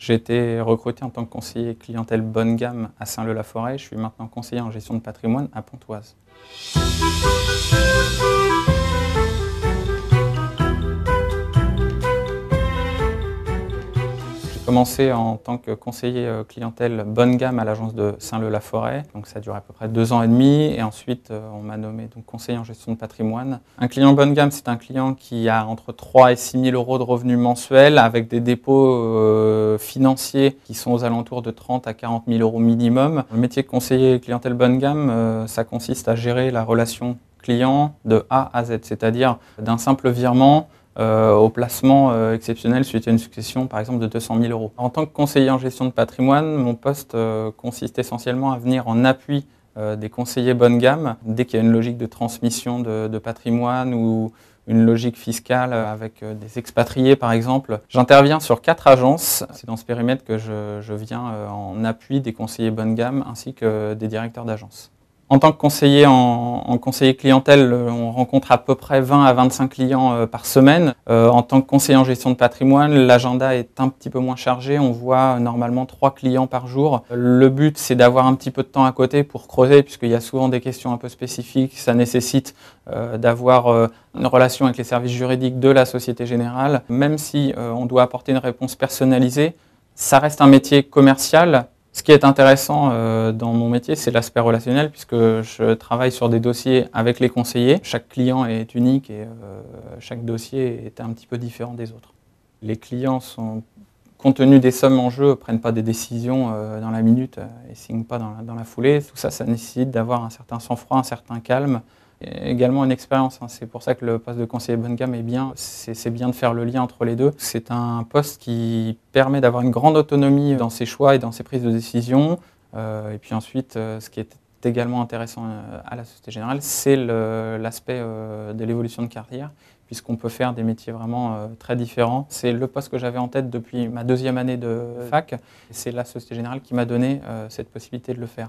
J'ai été recruté en tant que conseiller clientèle bonne gamme à Saint-Leu-la-Forêt. Je suis maintenant conseiller en gestion de patrimoine à Pontoise. J'ai commencé en tant que conseiller clientèle bonne gamme à l'agence de Saint-Leu-la-Forêt. Donc ça a duré à peu près 2 ans et demi et ensuite on m'a nommé donc conseiller en gestion de patrimoine. Un client bonne gamme, c'est un client qui a entre 3 et 6 000 euros de revenus mensuels avec des dépôts financiers qui sont aux alentours de 30 à 40 000 euros minimum. Le métier de conseiller clientèle bonne gamme, ça consiste à gérer la relation client de A à Z, c'est-à-dire d'un simple virement au placement exceptionnel suite à une succession par exemple de 200 000 euros. En tant que conseiller en gestion de patrimoine, mon poste consiste essentiellement à venir en appui des conseillers bonne gamme dès qu'il y a une logique de transmission de patrimoine ou une logique fiscale avec des expatriés par exemple. J'interviens sur 4 agences, c'est dans ce périmètre que je viens en appui des conseillers bonne gamme ainsi que des directeurs d'agence. En tant que conseiller en conseiller clientèle, on rencontre à peu près 20 à 25 clients par semaine. En tant que conseiller en gestion de patrimoine, l'agenda est un petit peu moins chargé. On voit normalement 3 clients par jour. Le but, c'est d'avoir un petit peu de temps à côté pour creuser, puisqu'il y a souvent des questions un peu spécifiques. Ça nécessite d'avoir une relation avec les services juridiques de la Société Générale. Même si on doit apporter une réponse personnalisée, ça reste un métier commercial. Ce qui est intéressant dans mon métier, c'est l'aspect relationnel puisque je travaille sur des dossiers avec les conseillers. Chaque client est unique et chaque dossier est un petit peu différent des autres. Les clients, compte tenu des sommes en jeu, ne prennent pas des décisions dans la minute et ne signent pas dans la foulée. Tout ça, ça nécessite d'avoir un certain sang-froid, un certain calme. Et également une expérience, c'est pour ça que le poste de conseiller bonne gamme est bien, c'est bien de faire le lien entre les deux. C'est un poste qui permet d'avoir une grande autonomie dans ses choix et dans ses prises de décision. Et puis ensuite, ce qui est également intéressant à la Société Générale, c'est l'aspect de l'évolution de carrière, puisqu'on peut faire des métiers vraiment très différents. C'est le poste que j'avais en tête depuis ma 2e année de fac, et c'est la Société Générale qui m'a donné cette possibilité de le faire.